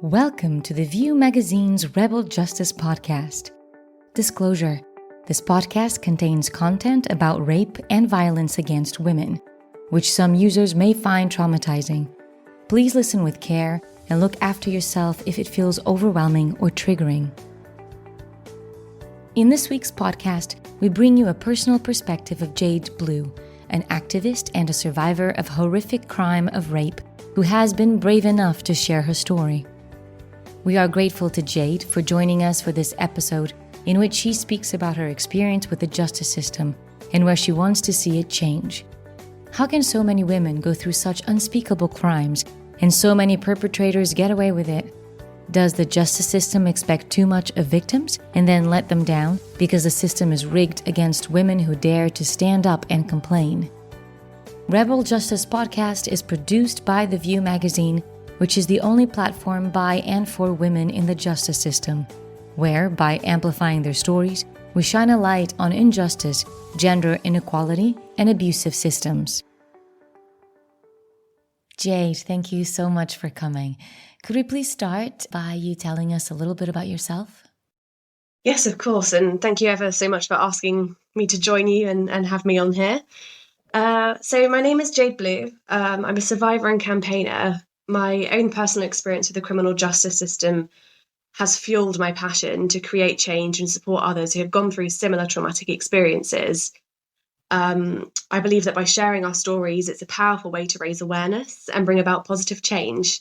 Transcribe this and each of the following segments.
Welcome to the View Magazine's Rebel Justice Podcast. Disclosure: this podcast contains content about rape and violence against women, which some users may find traumatizing. Please listen with care and look after yourself if it feels overwhelming or triggering. In this week's podcast, we bring you a personal perspective of Jade Blue, an activist and a survivor of horrific crime of rape who has been brave enough to share her story. We are grateful to Jade for joining us for this episode in which she speaks about her experience with the justice system and where she wants to see it change. How can so many women go through such unspeakable crimes and so many perpetrators get away with it? Does the justice system expect too much of victims and then let them down because the system is rigged against women who dare to stand up and complain? Rebel Justice Podcast is produced by The View Magazine, which is the only platform by and for women in the justice system, where, by amplifying their stories, we shine a light on injustice, gender inequality, and abusive systems. Jade, thank you so much for coming. Could we please start by you telling us a little bit about yourself? Yes, of course, and thank you ever so much for asking me to join you and have me on here. So my name is Jade Blue. I'm a survivor and campaigner. My own personal experience with the criminal justice system has fueled my passion to create change and support others who have gone through similar traumatic experiences. I believe that by sharing our stories, it's a powerful way to raise awareness and bring about positive change.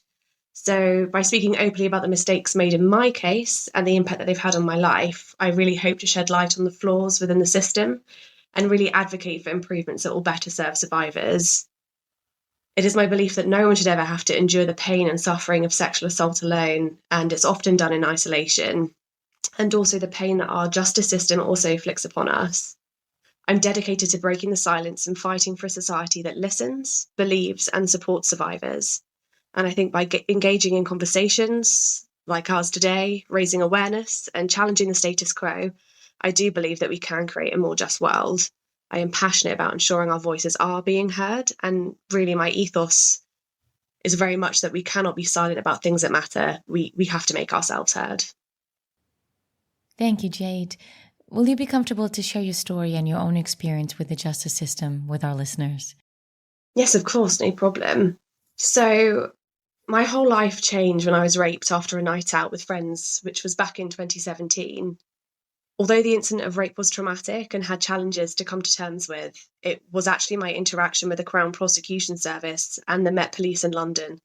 So by speaking openly about the mistakes made in my case and the impact that they've had on my life, I really hope to shed light on the flaws within the system and really advocate for improvements that will better serve survivors. It is my belief that no one should ever have to endure the pain and suffering of sexual assault alone, and it's often done in isolation, and also the pain that our justice system also inflicts upon us. I'm dedicated to breaking the silence and fighting for a society that listens, believes, and supports survivors. And I think by engaging in conversations like ours today, raising awareness, and challenging the status quo, I do believe that we can create a more just world. I am passionate about ensuring our voices are being heard, and really my ethos is very much that we cannot be silent about things that matter. We have to make ourselves heard. Thank you, Jade. Will you be comfortable to share your story and your own experience with the justice system with our listeners? Yes, of course, no problem. So my whole life changed when I was raped after a night out with friends, which was back in 2017. Although the incident of rape was traumatic and had challenges to come to terms with, it was actually my interaction with the Crown Prosecution Service and the Met Police in London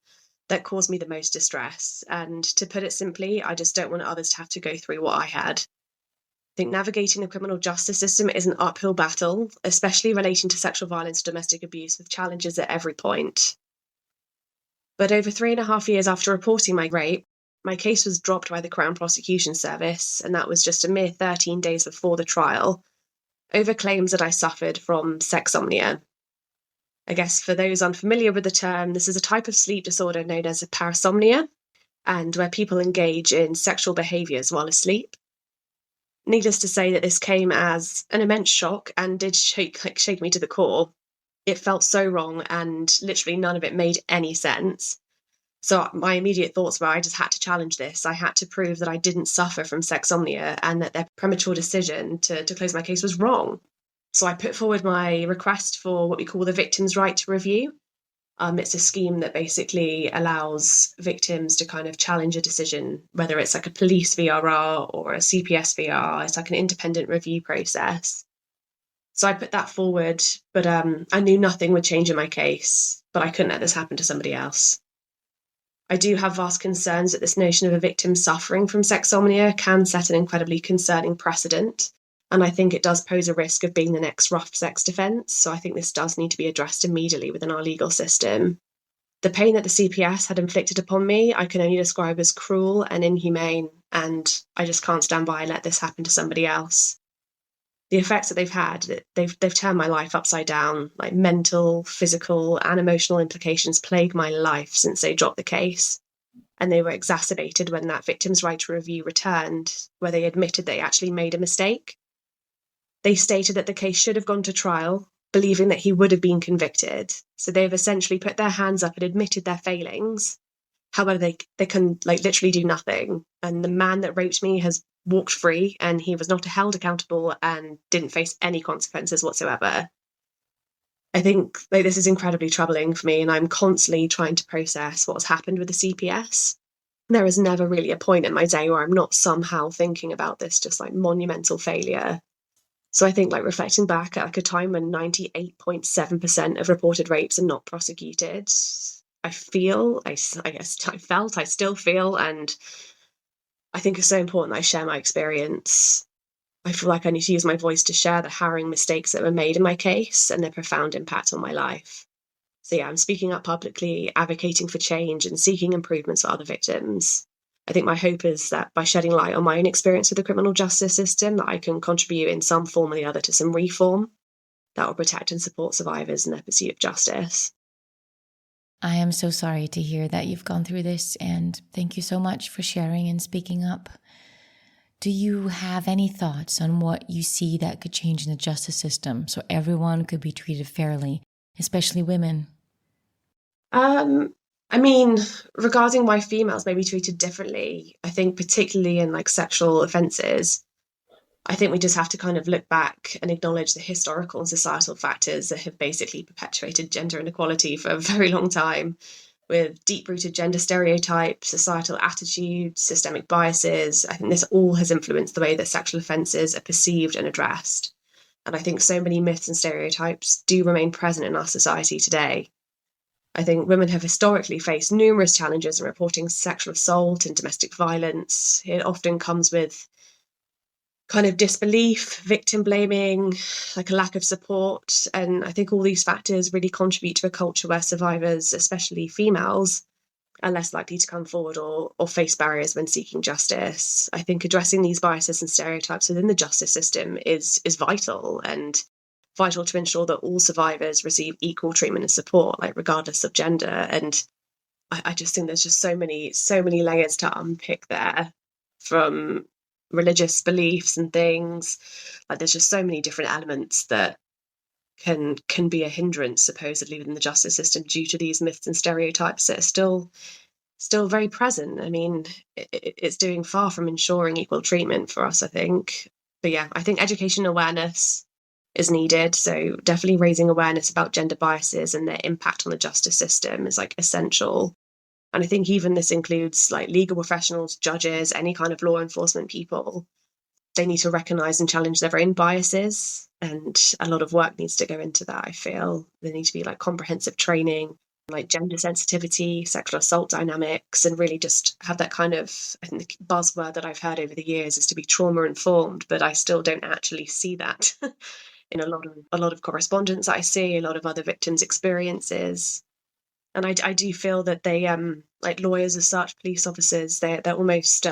that caused me the most distress. And to put it simply, I just don't want others to have to go through what I had. I think navigating the criminal justice system is an uphill battle, especially relating to sexual violence and domestic abuse, with challenges at every point. But over 3.5 years after reporting my rape, my case was dropped by the Crown Prosecution Service, and that was just a mere 13 days before the trial, over claims that I suffered from sexsomnia. I guess for those unfamiliar with the term, this is a type of sleep disorder known as parasomnia, and where people engage in sexual behaviours while asleep. Needless to say that this came as an immense shock and did shake me to the core. It felt so wrong, and literally none of it made any sense. So my immediate thoughts were I just had to challenge this. I had to prove that I didn't suffer from sexsomnia and that their premature decision to close my case was wrong. So I put forward my request for what we call the victim's right to review. It's a scheme that basically allows victims to kind of challenge a decision, whether it's like a police VRR or a CPS VR. It's like an independent review process. So I put that forward, but I knew nothing would change in my case, but I couldn't let this happen to somebody else. I do have vast concerns that this notion of a victim suffering from sexsomnia can set an incredibly concerning precedent, and I think it does pose a risk of being the next rough sex defence, so I think this does need to be addressed immediately within our legal system. The pain that the CPS had inflicted upon me, I can only describe as cruel and inhumane, and I just can't stand by and let this happen to somebody else. The effects that they've had, they've turned my life upside down. Like mental, physical, and emotional implications plague my life since they dropped the case. And they were exacerbated when that victim's right to review returned, where they admitted they actually made a mistake. They stated that the case should have gone to trial, believing that he would have been convicted. So they've essentially put their hands up and admitted their failings. However, they can like literally do nothing. And the man that raped me has walked free, and he was not held accountable and didn't face any consequences whatsoever. I think like this is incredibly troubling for me, and I'm constantly trying to process what's happened with the CPS. There is never really a point in my day where I'm not somehow thinking about this just like monumental failure. So I think like reflecting back at like a time when 98.7% of reported rapes are not prosecuted, I felt, I still feel, and I think it's so important that I share my experience. I feel like I need to use my voice to share the harrowing mistakes that were made in my case and their profound impact on my life. So yeah, I'm speaking up publicly, advocating for change and seeking improvements for other victims. I think my hope is that by shedding light on my own experience with the criminal justice system, that I can contribute in some form or the other to some reform that will protect and support survivors in their pursuit of justice. I am so sorry to hear that you've gone through this, and thank you so much for sharing and speaking up. Do you have any thoughts on what you see that could change in the justice system so everyone could be treated fairly, especially women? I mean, regarding why females may be treated differently, I think particularly in like sexual offences, I think we just have to kind of look back and acknowledge the historical and societal factors that have basically perpetuated gender inequality for a very long time, with deep-rooted gender stereotypes, societal attitudes, systemic biases. I think this all has influenced the way that sexual offences are perceived and addressed. And I think so many myths and stereotypes do remain present in our society today. I think women have historically faced numerous challenges in reporting sexual assault and domestic violence. It often comes with kind of disbelief, victim blaming, like a lack of support. And I think all these factors really contribute to a culture where survivors, especially females, are less likely to come forward or face barriers when seeking justice. I think addressing these biases and stereotypes within the justice system is vital, and vital to ensure that all survivors receive equal treatment and support, like regardless of gender. And I just think there's just so many layers to unpick there, from religious beliefs and things. Like there's just so many different elements that can be a hindrance supposedly within the justice system due to these myths and stereotypes that are still very present. I mean, it's doing far from ensuring equal treatment for us, I think. But yeah, I think education awareness is needed. So definitely raising awareness about gender biases and their impact on the justice system is like essential. And I think even this includes like legal professionals, judges, any kind of law enforcement people. They need to recognize and challenge their own biases. And a lot of work needs to go into that, I feel. There needs to be like comprehensive training, like gender sensitivity, sexual assault dynamics, and really just have that kind of, I think the buzzword that I've heard over the years is to be trauma informed, but I still don't actually see that in a lot of correspondence I see, a lot of other victims' experiences. And I do feel that they like lawyers as such, police officers, they're almost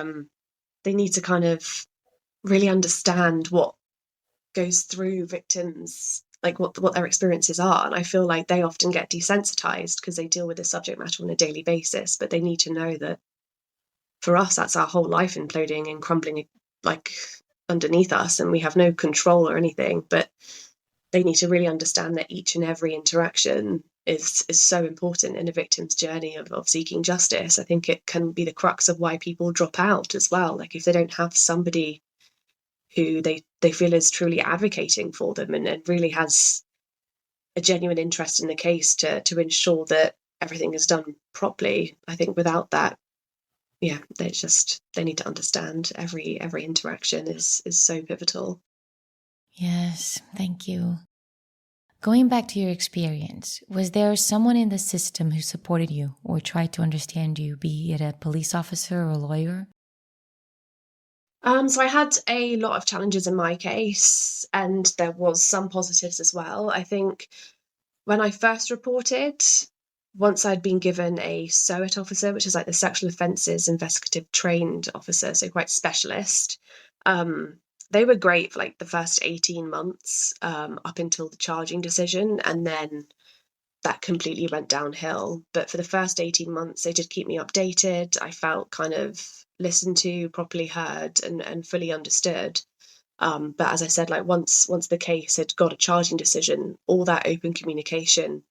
they need to kind of really understand what goes through victims, like what their experiences are. And I feel like they often get desensitized because they deal with this subject matter on a daily basis, but they need to know that for us that's our whole life imploding and crumbling like underneath us, and we have no control or anything. But they need to really understand that each and every interaction is so important in a victim's journey of seeking justice. I think it can be the crux of why people drop out as well. Like if they don't have somebody who they feel is truly advocating for them and really has a genuine interest in the case to ensure that everything is done properly. I think without that, yeah, they need to understand every interaction is so pivotal. Yes, thank you. Going back to your experience, was there someone in the system who supported you or tried to understand you, be it a police officer or a lawyer? So I had a lot of challenges in my case, and there was some positives as well. I think when I first reported, once I'd been given a SOET officer, which is like the Sexual Offences Investigative Trained Officer, so quite specialist, they were great for like the first 18 months up until the charging decision, and then that completely went downhill. But for the first 18 months, they did keep me updated. I felt kind of listened to, properly heard, and fully understood. But as I said, like once the case had got a charging decision, all that open communication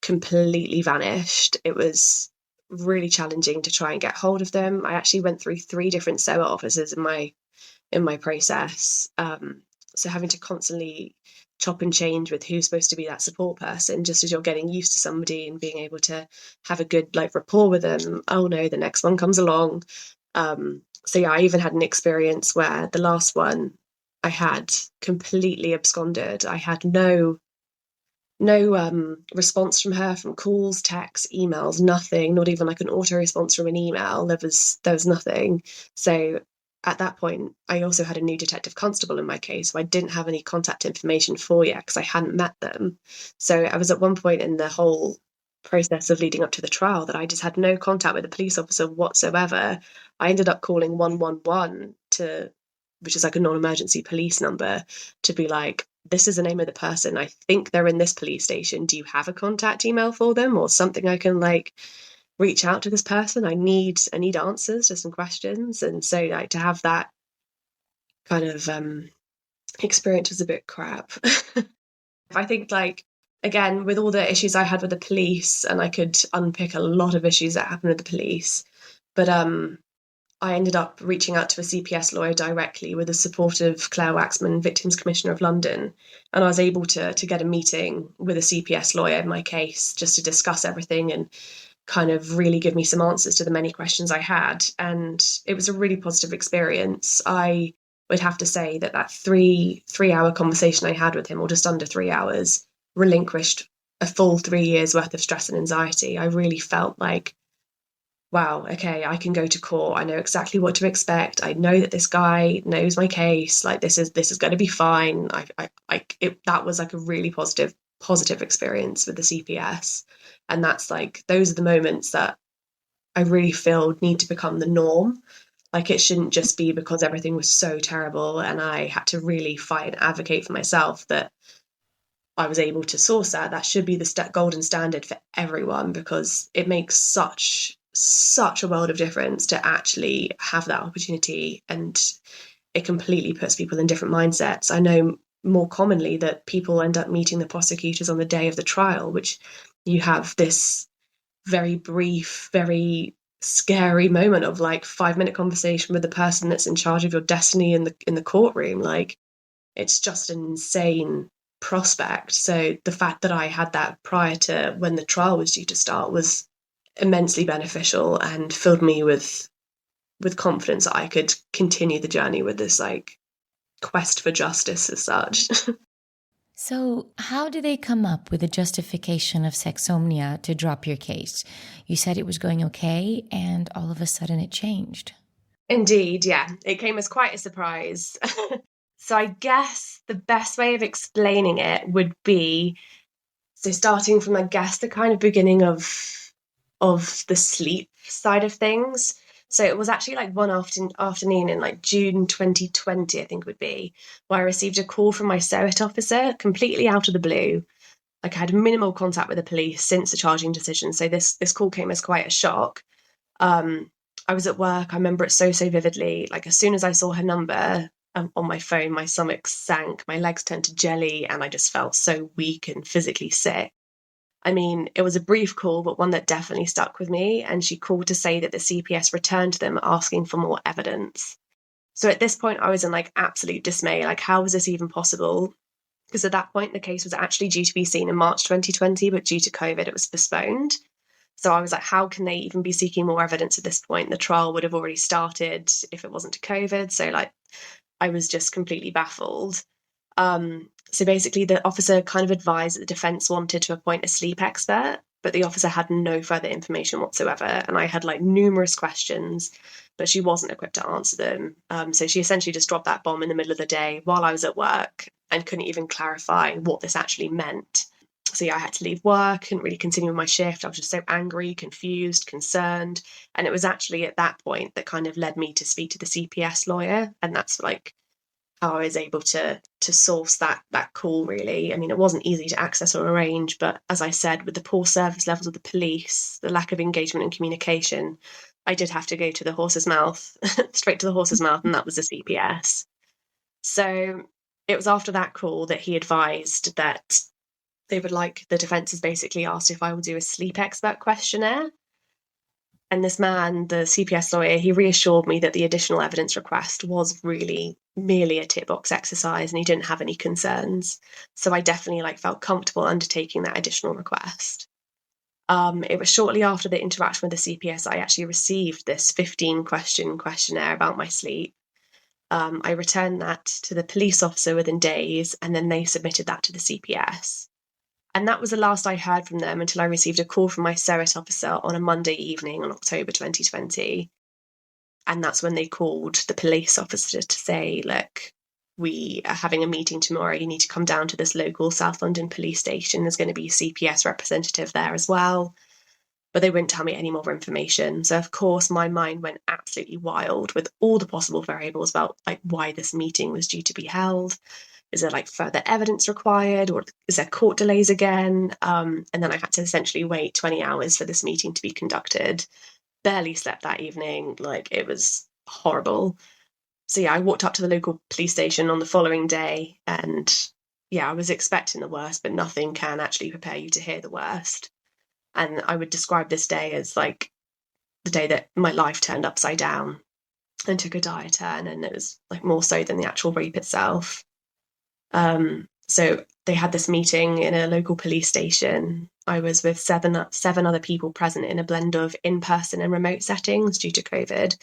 completely vanished. It was really challenging to try and get hold of them. I actually went through 3 different SOA officers in my process. So having to constantly chop and change with who's supposed to be that support person, just as you're getting used to somebody and being able to have a good rapport with them. Oh no, the next one comes along. So yeah, I even had an experience where the last one I had completely absconded. I had no response from her, from calls, texts, emails, nothing, not even an auto response from an email. There was nothing. So at that point, I also had a new detective constable in my case, so I didn't have any contact information for yet because I hadn't met them. So I was at one point in the whole process of leading up to the trial that I just had no contact with a police officer whatsoever. I ended up calling 111 which is a non-emergency police number, to be like, this is the name of the person. I think they're in this police station. Do you have a contact email for them or something I can reach out to this person? I need answers to some questions. And so to have that kind of experience was a bit crap. I think again, with all the issues I had with the police, and I could unpick a lot of issues that happened with the police, but I ended up reaching out to a CPS lawyer directly with the support of Claire Waxman, Victims Commissioner of London. And I was able to get a meeting with a CPS lawyer in my case just to discuss everything and kind of really give me some answers to the many questions I had. And it was a really positive experience. I would have to say that 3-hour conversation I had with him, or just under 3 hours, relinquished a full 3 years worth of stress and anxiety. I really felt like, wow, okay, I can go to court. I know exactly what to expect. I know that this guy knows my case. This is going to be fine. That was a really positive experience with the CPS, and that's those are the moments that I really feel need to become the norm. It shouldn't just be because everything was so terrible and I had to really fight and advocate for myself that I was able to source that. That should be the golden standard for everyone, because it makes such a world of difference to actually have that opportunity, and it completely puts people in different mindsets. I know more commonly that people end up meeting the prosecutors on the day of the trial, which you have this very brief, very scary moment of 5-minute conversation with the person that's in charge of your destiny in the courtroom. It's just an insane prospect. So the fact that I had that prior to when the trial was due to start was immensely beneficial and filled me with confidence that I could continue the journey with this quest for justice as such. So, how did they come up with the justification of sexomnia to drop your case? You said it was going okay, and all of a sudden it changed. Indeed, yeah. It came as quite a surprise. So I guess the best way of explaining it would be, so starting from, I guess, the kind of beginning of the sleep side of things. So it was actually one afternoon in June 2020, I think it would be, where I received a call from my SOET officer completely out of the blue. I had minimal contact with the police since the charging decision, so this call came as quite a shock. I was at work. I remember it so vividly. As soon as I saw her number on my phone, my stomach sank, my legs turned to jelly, and I just felt so weak and physically sick. I mean, it was a brief call, but one that definitely stuck with me. And she called to say that the CPS returned to them asking for more evidence. So at this point, I was in absolute dismay. How was this even possible? Because at that point, the case was actually due to be seen in March 2020, but due to COVID, it was postponed. So I was like, how can they even be seeking more evidence at this point? The trial would have already started if it wasn't to COVID. So I was just completely baffled. So basically, the officer kind of advised that the defence wanted to appoint a sleep expert, but the officer had no further information whatsoever. And I had numerous questions, but she wasn't equipped to answer them. So she essentially just dropped that bomb in the middle of the day while I was at work and couldn't even clarify what this actually meant. So yeah, I had to leave work, couldn't really continue with my shift. I was just so angry, confused, concerned. And it was actually at that point that kind of led me to speak to the CPS lawyer. And that's how I was able to source that call, really. I mean, it wasn't easy to access or arrange, but as I said, with the poor service levels of the police, the lack of engagement and communication, I did have to go to the horse's mouth, straight to the horse's mouth, and that was the CPS. So it was after that call that he advised that they would the defence has basically asked if I will do a sleep expert questionnaire. And this man, the CPS lawyer, he reassured me that the additional evidence request was really merely a tick box exercise and he didn't have any concerns. So I definitely felt comfortable undertaking that additional request. It was shortly after the interaction with the CPS I actually received this 15-question questionnaire about my sleep. I returned that to the police officer within days, and then they submitted that to the CPS. And that was the last I heard from them until I received a call from my SERET officer on a Monday evening in October 2020. And that's when they called the police officer to say, look, we are having a meeting tomorrow. You need to come down to this local South London police station. There's going to be a CPS representative there as well. But they wouldn't tell me any more information. So, of course, my mind went absolutely wild with all the possible variables about why this meeting was due to be held. Is there further evidence required, or is there court delays again? And then I had to essentially wait 20 hours for this meeting to be conducted. Barely slept that evening. It was horrible. So yeah, I walked up to the local police station on the following day, and yeah, I was expecting the worst, but nothing can actually prepare you to hear the worst. And I would describe this day as the day that my life turned upside down and took a dire turn, and it was more so than the actual rape itself. So they had this meeting in a local police station. I was with seven other people present in a blend of in-person and remote settings due to COVID.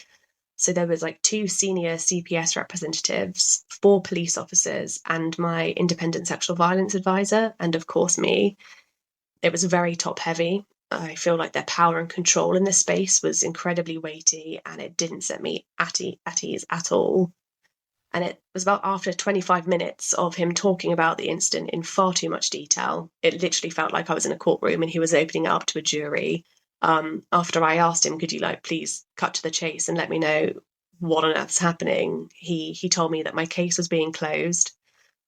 So there was 2 senior CPS representatives, 4 police officers, and my independent sexual violence advisor, and of course me. It was very top heavy. I feel like their power and control in this space was incredibly weighty, and it didn't set me at ease at all. And it was about after 25 minutes of him talking about the incident in far too much detail. It literally felt like I was in a courtroom and he was opening it up to a jury. After I asked him, could you please cut to the chase and let me know what on earth's happening? He told me that my case was being closed,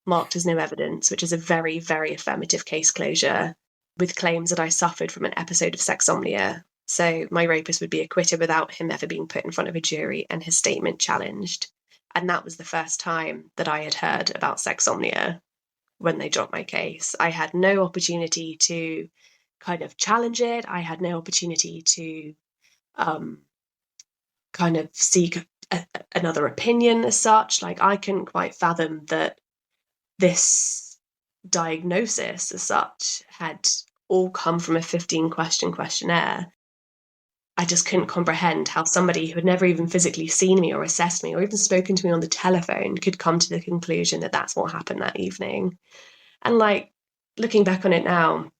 marked as no evidence, which is a very, very affirmative case closure, with claims that I suffered from an episode of sexomnia. So my rapist would be acquitted without him ever being put in front of a jury and his statement challenged. And that was the first time that I had heard about sexomnia when they dropped my case. I had no opportunity to kind of challenge it. I had no opportunity to kind of seek another opinion as such. I couldn't quite fathom that this diagnosis as such had all come from a 15-question questionnaire. I just couldn't comprehend how somebody who had never even physically seen me or assessed me or even spoken to me on the telephone could come to the conclusion that that's what happened that evening. And looking back on it now,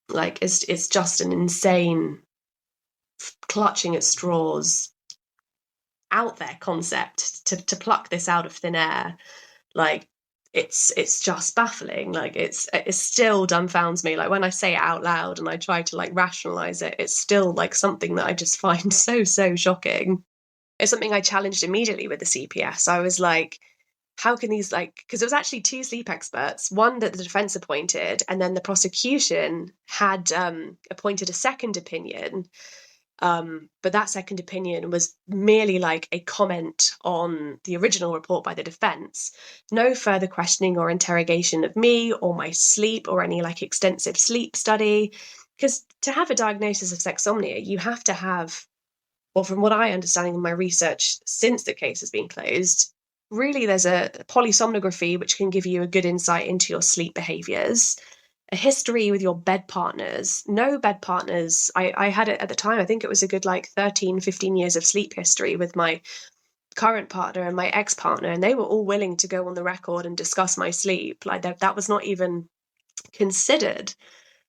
it's just an insane clutching at straws out there concept to pluck this out of thin air. It's just baffling. It still dumbfounds me. When I say it out loud and I try to rationalize it, it's still something that I just find so shocking. It's something I challenged immediately with the CPS. I was how can these because it was actually 2 sleep experts, one that the defense appointed, and then the prosecution had appointed a second opinion. But that second opinion was merely a comment on the original report by the defense. No further questioning or interrogation of me or my sleep or any extensive sleep study. Because to have a diagnosis of sexomnia, you have to have, well, from what I understand in my research since the case has been closed, really there's a polysomnography which can give you a good insight into your sleep behaviors. A history with your bed partners. No bed partners. I had it at the time. I think it was a good 13, 15 years of sleep history with my current partner and my ex-partner, and they were all willing to go on the record and discuss my sleep. That was not even considered.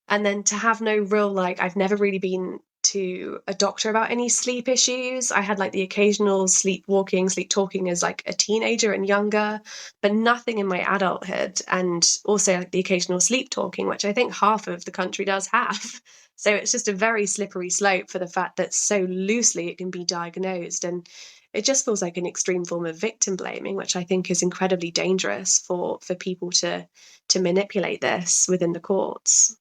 And then to have no real I've never really been to a doctor about any sleep issues. I had the occasional sleepwalking, sleep talking as a teenager and younger, but nothing in my adulthood. And also the occasional sleep talking, which I think half of the country does have. So it's just a very slippery slope for the fact that so loosely it can be diagnosed. And it just feels like an extreme form of victim blaming, which I think is incredibly dangerous for people to manipulate this within the courts.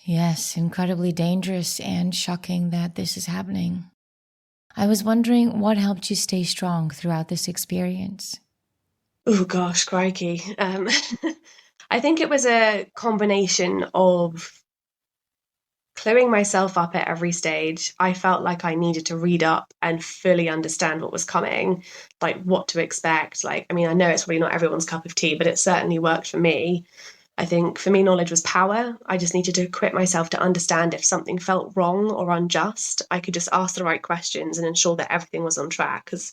Yes, incredibly dangerous and shocking that this is happening. I was wondering what helped you stay strong throughout this experience. Oh gosh, crikey. I think it was a combination of cluing myself up at every stage. I felt like I needed to read up and fully understand what was coming, like what to expect. Like, I mean, I know it's probably not everyone's cup of tea, but it certainly worked for me. I think for me, knowledge was power. I just needed to equip myself to understand if something felt wrong or unjust. I could just ask the right questions and ensure that everything was on track, because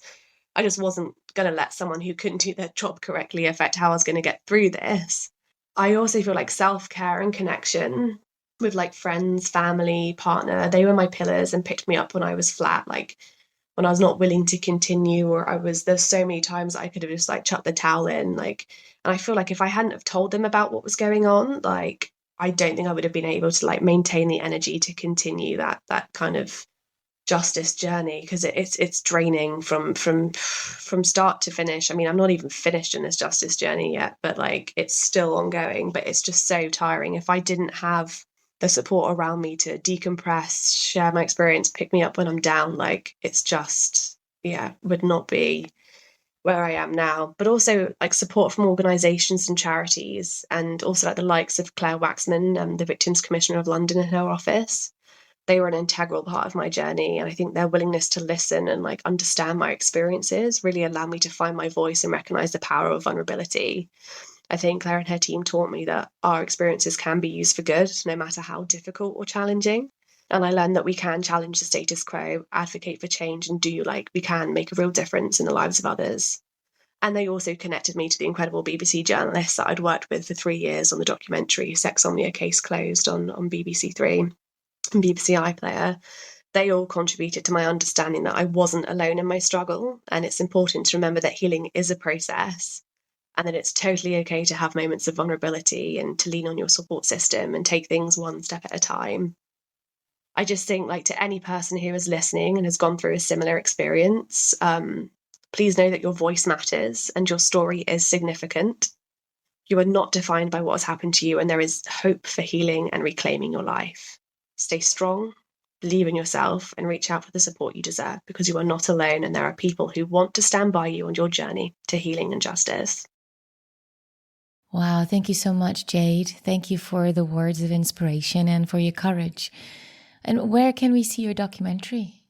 I just wasn't going to let someone who couldn't do their job correctly affect how I was going to get through this. I also feel like self-care and connection with like friends, family, partner, they were my pillars and picked me up when I was flat, like when I was not willing to continue, or there's so many times I could have just like chucked the towel in, like, and I feel like if I hadn't have told them about what was going on, like, I don't think I would have been able to like maintain the energy to continue that kind of justice journey, because it's draining from start to finish. I mean, I'm not even finished in this justice journey yet, but like it's still ongoing, but it's just so tiring. If I didn't have the support around me to decompress, share my experience, pick me up when I'm down, like it's just, yeah, would not be where I am now. But also like support from organisations and charities, and also like the likes of Claire Waxman, the Victims Commissioner of London, in her office. They were an integral part of my journey, and I think their willingness to listen and like understand my experiences really allowed me to find my voice and recognise the power of vulnerability. I think Claire and her team taught me that our experiences can be used for good, no matter how difficult or challenging. And I learned that we can challenge the status quo, advocate for change, and we can make a real difference in the lives of others. And they also connected me to the incredible BBC journalists that I'd worked with for 3 years on the documentary Sex Omnia Case Closed on BBC Three and BBC iPlayer. They all contributed to my understanding that I wasn't alone in my struggle. And it's important to remember that healing is a process, and that it's totally okay to have moments of vulnerability and to lean on your support system and take things one step at a time. I just think, like, to any person who is listening and has gone through a similar experience, please know that your voice matters and your story is significant. You are not defined by what has happened to you, and there is hope for healing and reclaiming your life. Stay strong, believe in yourself, and reach out for the support you deserve, because you are not alone, and there are people who want to stand by you on your journey to healing and justice. Wow, thank you so much, Jade. Thank you for the words of inspiration and for your courage. And where can we see your documentary?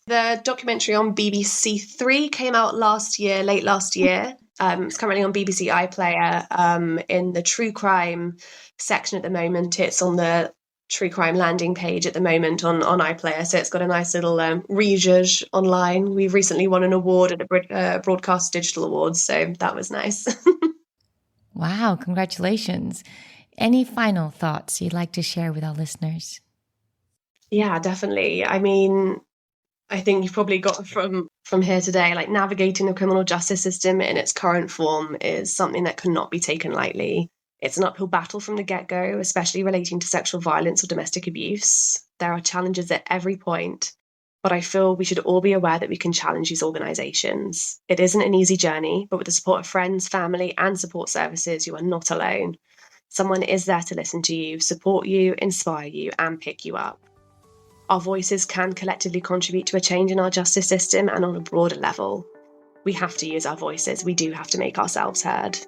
The documentary on BBC Three came out late last year. It's currently on BBC iPlayer in the true crime section at the moment. It's on the true crime landing page at the moment on iPlayer. So it's got a nice little rejudge online. We've recently won an award at the Broadcast Digital Awards, so that was nice. Wow, congratulations. Any final thoughts you'd like to share with our listeners? Yeah, definitely. I mean, I think you've probably got from here today, like, navigating the criminal justice system in its current form is something that cannot be taken lightly. It's an uphill battle from the get-go, especially relating to sexual violence or domestic abuse. There are challenges at every point, but I feel we should all be aware that we can challenge these organisations. It isn't an easy journey, but with the support of friends, family, and support services, you are not alone. Someone is there to listen to you, support you, inspire you, and pick you up. Our voices can collectively contribute to a change in our justice system and on a broader level. We have to use our voices. We do have to make ourselves heard.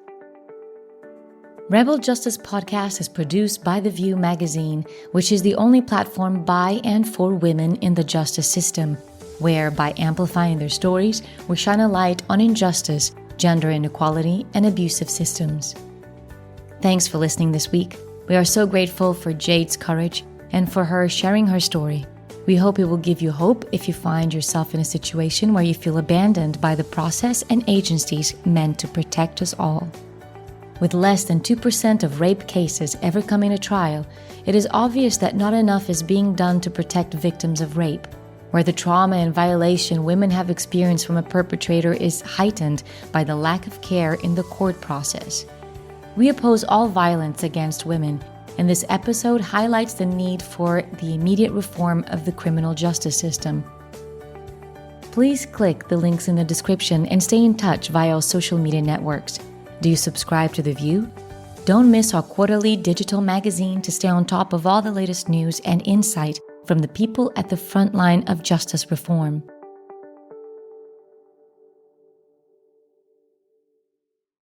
Rebel Justice Podcast is produced by The View magazine, which is the only platform by and for women in the justice system, where, by amplifying their stories, we shine a light on injustice, gender inequality, and abusive systems. Thanks for listening this week. We are so grateful for Jade's courage and for her sharing her story. We hope it will give you hope if you find yourself in a situation where you feel abandoned by the process and agencies meant to protect us all. With less than 2% of rape cases ever coming to trial, it is obvious that not enough is being done to protect victims of rape, where the trauma and violation women have experienced from a perpetrator is heightened by the lack of care in the court process. We oppose all violence against women, and this episode highlights the need for the immediate reform of the criminal justice system. Please click the links in the description and stay in touch via our social media networks. Do you subscribe to The View? Don't miss our quarterly digital magazine to stay on top of all the latest news and insight from the people at the front line of justice reform.